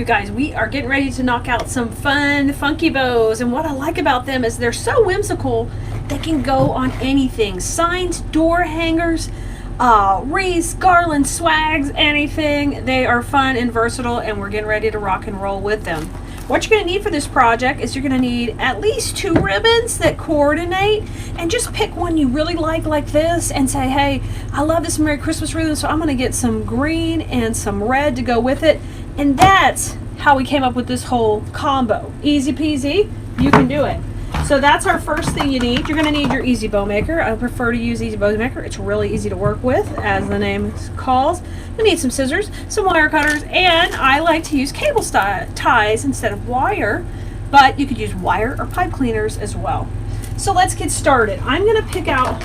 You guys, we are getting ready to knock out some fun, funky bows. And what I like about them is they're so whimsical. They can go on anything. Signs, door hangers, wreaths, garlands, swags, anything. They are fun and versatile, and we're getting ready to rock and roll with them. What you're going to need for this project is you're going to need at least 2 ribbons that coordinate, and just pick one you really like this, and say, hey, I love this Merry Christmas ribbon, so I'm going to get some green and some red to go with it. And that's how we came up with this whole combo. Easy peasy, you can do it. So that's our first thing you need. You're going to need your Easy Bow Maker. I prefer to use Easy Bow Maker. It's really easy to work with, as the name calls. You need some scissors, some wire cutters, and I like to use cable ties instead of wire, but you could use wire or pipe cleaners as well. So let's get started. I'm going to pick out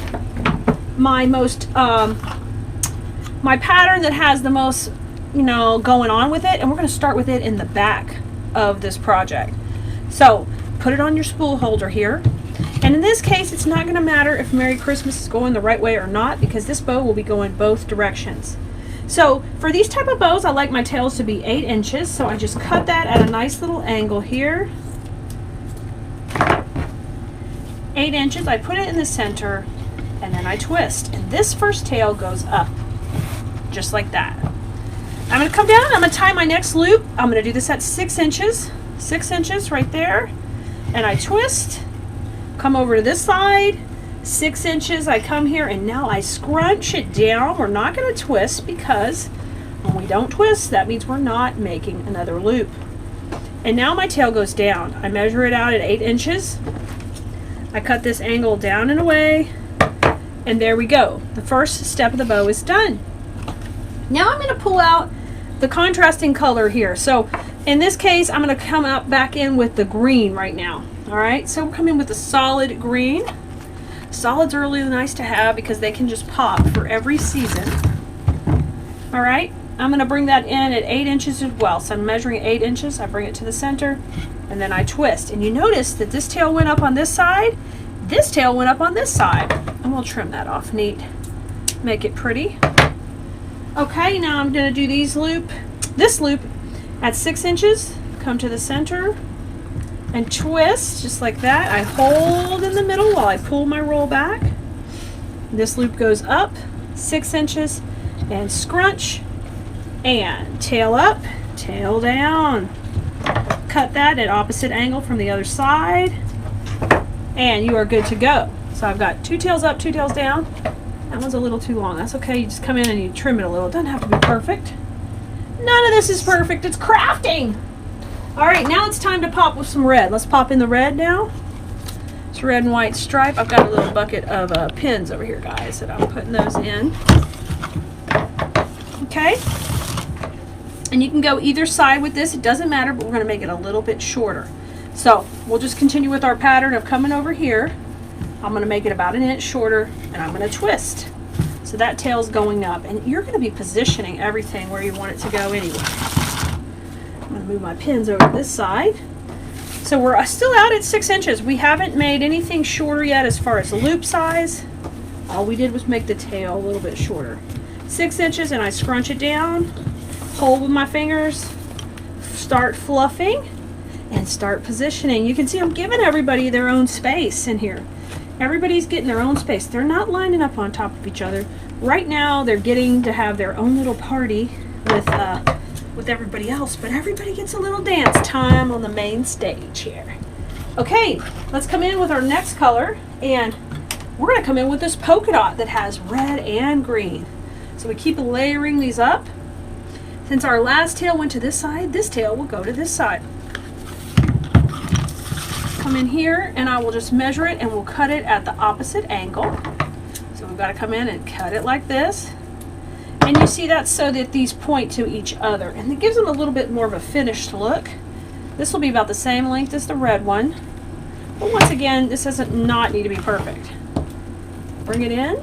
my most, my pattern that has the most, going on with it, and we're going to start with it in the back of this project. So put it on your spool holder here, and in this case it's not going to matter if Merry Christmas is going the right way or not, because this bow will be going both directions. So for these type of bows, I like my tails to be 8 inches, so I just cut that at a nice little angle here. 8 inches, I put it in the center, and then I twist, and this first tail goes up just like that. I'm going to come down, I'm going to tie my next loop. I'm going to do this at 6 inches. 6 inches right there, and I twist, come over to this side, 6 inches, I come here, and now I scrunch it down. We're not going to twist, because when we don't twist, that means we're not making another loop. And now my tail goes down. I measure it out at 8 inches. I cut this angle down and away, and there we go. The first step of the bow is done. Now I'm going to pull out the contrasting color here. So in this case, I'm going to come up back in with the green right now. All right, so we're coming with a solid green. Solids are really nice to have because they can just pop for every season. All right, I'm going to bring that in at 8 inches as well. So I'm measuring 8 inches. I bring it to the center, and then I twist. And you notice that this tail went up on this side, this tail went up on this side. And we'll trim that off neat, make it pretty. Okay, now I'm going to do this loop at 6 inches, come to the center and twist just like that. I hold in the middle while I pull my roll back. This loop goes up 6 inches and scrunch and tail up, tail down. Cut that at opposite angle from the other side, and you are good to go. So I've got 2 tails up, 2 tails down. That one's a little too long. That's okay. You just come in and you trim it a little. It doesn't have to be perfect. None of this is perfect. It's crafting. All right, now it's time to pop with some red. Let's pop in the red now. It's red and white stripe. I've got a little bucket of pins over here, guys, that I'm putting those in. Okay. And you can go either side with this. It doesn't matter, but we're going to make it a little bit shorter. So we'll just continue with our pattern of coming over here. I'm going to make it about 1 inch shorter, and I'm going to twist. So that tail's going up, and you're going to be positioning everything where you want it to go anyway. I'm going to move my pins over to this side. So we're still out at 6 inches. We haven't made anything shorter yet as far as the loop size. All we did was make the tail a little bit shorter. 6 inches, and I scrunch it down, hold with my fingers, start fluffing, and start positioning. You can see I'm giving everybody their own space in here. Everybody's getting their own space. They're not lining up on top of each other. Right now, they're getting to have their own little party with everybody else, but everybody gets a little dance time on the main stage here. Okay, let's come in with our next color, and we're going to come in with this polka dot that has red and green. So we keep layering these up. Since our last tail went to this side, this tail will go to this side. Come in here, and I will just measure it, and we'll cut it at the opposite angle. So we've got to come in and cut it like this. And you see that so that these point to each other, and it gives them a little bit more of a finished look. This will be about the same length as the red one, but once again, this doesn't not need to be perfect. Bring it in,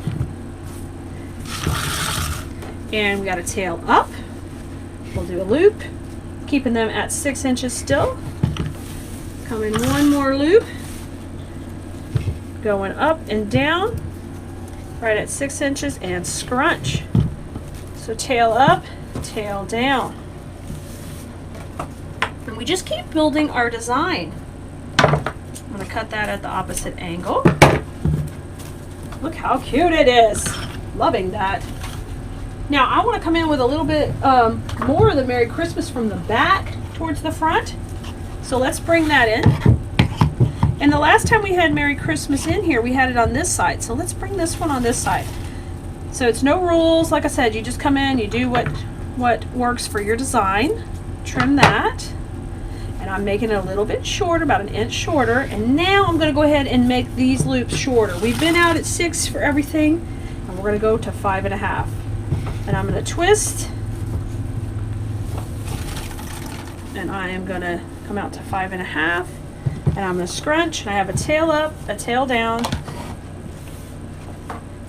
and we got a tail up. We'll do a loop, keeping them at 6 inches still. Come in one more loop, going up and down, right at 6 inches, and scrunch. So tail up, tail down. we just keep building our design. I'm going to cut that at the opposite angle. Look how cute it is. Loving that. Now I want to come in with a little bit more of the Merry Christmas from the back towards the front. So let's bring that in. And the last time we had Merry Christmas in here, we had it on this side. So let's bring this one on this side. So it's no rules. Like I said, you just come in, you do what works for your design. Trim that. And I'm making it a little bit shorter, about 1 inch shorter. And now I'm going to go ahead and make these loops shorter. We've been out at 6 for everything, and we're going to go to 5.5. And I'm going to twist. And I am going to come out to 5.5. And I'm going to scrunch, and I have a tail up, a tail down.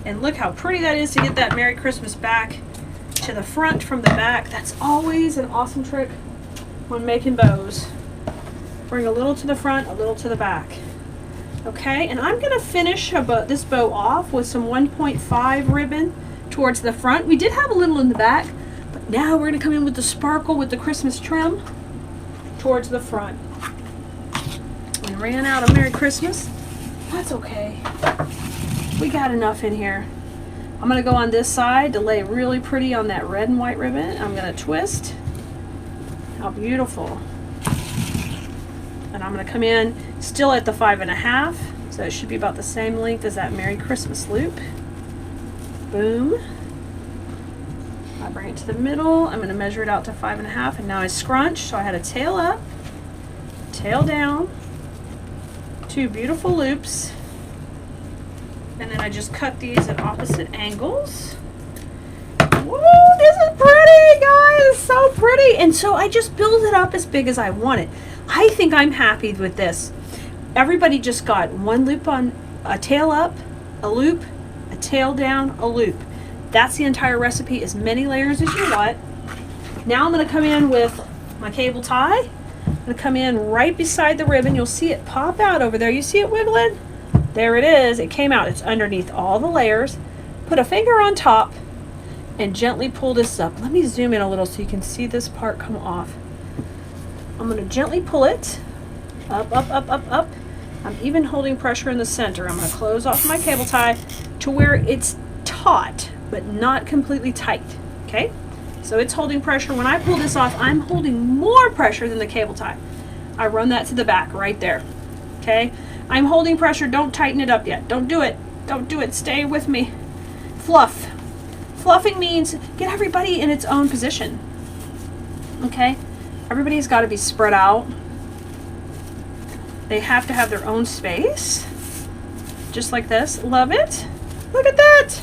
And look how pretty that is to get that Merry Christmas back to the front from the back. That's always an awesome trick when making bows. Bring a little to the front, a little to the back. Okay, and I'm going to finish this bow off with some 1.5 ribbon towards the front. We did have a little in the back, but now we're going to come in with the sparkle with the Christmas trim towards the front. We ran out of Merry Christmas. That's okay. We got enough in here. I'm going to go on this side to lay really pretty on that red and white ribbon. I'm going to twist. How beautiful. And I'm going to come in still at the 5.5. So it should be about the same length as that Merry Christmas loop. Boom. I bring it to the middle. I'm going to measure it out to 5.5. And now I scrunch. So I had a tail up, tail down. 2 beautiful loops, and then I just cut these at opposite angles. Woo, this is pretty, guys. It's so pretty. And so I just build it up as big as I want it. I think I'm happy with this. Everybody just got 1 loop on a tail up, a loop, a tail down, a loop. That's the entire recipe, as many layers as you want. Now I'm going to come in with my cable tie. I'm going to come in right beside the ribbon. You'll see it pop out over there. You see it wiggling? There it is. It came out. It's underneath all the layers. Put a finger on top and gently pull this up. Let me zoom in a little so you can see this part come off. I'm going to gently pull it up, up, up, up, up. I'm even holding pressure in the center. I'm going to close off my cable tie to where it's taut but not completely tight. Okay? So it's holding pressure. When I pull this off, I'm holding more pressure than the cable tie. I run that to the back right there. Okay? I'm holding pressure. Don't tighten it up yet. Don't do it. Don't do it. Stay with me. Fluff. Fluffing means get everybody in its own position. Okay? Everybody's got to be spread out. They have to have their own space. Just like this. Love it. Look at that.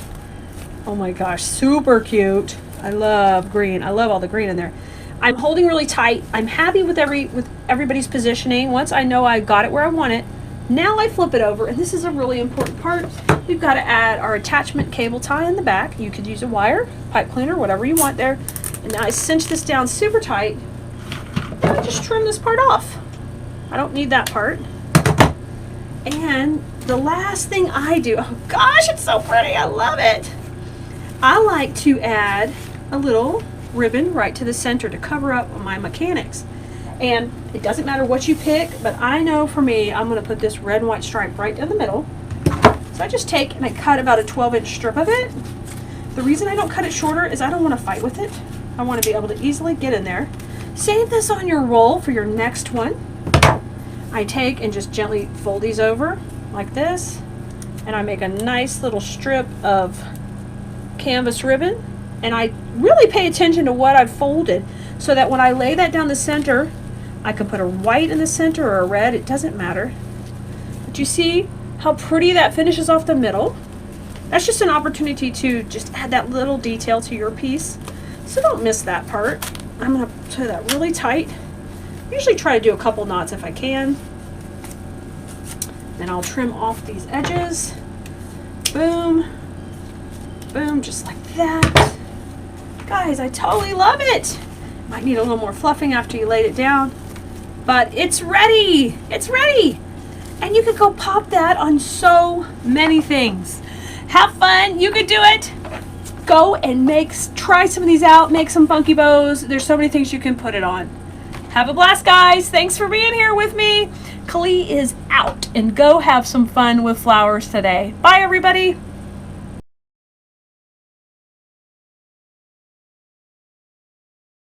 Oh my gosh. Super cute. I love green. I love all the green in there. I'm holding really tight. I'm happy with everybody's positioning. Once I know I got it where I want it, now I flip it over, and this is a really important part. We've got to add our attachment cable tie in the back. You could use a wire, pipe cleaner, whatever you want there. And now I cinch this down super tight. And I just trim this part off. I don't need that part. And the last thing I do, oh gosh, it's so pretty. I love it. I like to add a little ribbon right to the center to cover up my mechanics. And it doesn't matter what you pick, but I know for me, I'm going to put this red and white stripe right down the middle. So I just take and I cut about a 12-inch strip of it. The reason I don't cut it shorter is I don't want to fight with it. I want to be able to easily get in there. Save this on your roll for your next one. I take and just gently fold these over like this, and I make a nice little strip of canvas ribbon, and I really pay attention to what I've folded so that when I lay that down the center, I can put a white in the center or a red, it doesn't matter. But you see how pretty that finishes off the middle? That's just an opportunity to just add that little detail to your piece. So don't miss that part. I'm going to tie that really tight. Usually try to do a couple knots if I can. Then I'll trim off these edges. Boom. Boom, just like that. Guys, I totally love it. Might need a little more fluffing after you laid it down. But it's ready. It's ready. And you could go pop that on so many things. Have fun. You could do it. Go and try some of these out. Make some funky bows. There's so many things you can put it on. Have a blast, guys. Thanks for being here with me. Kali is out, and go have some fun with flowers today. Bye, everybody.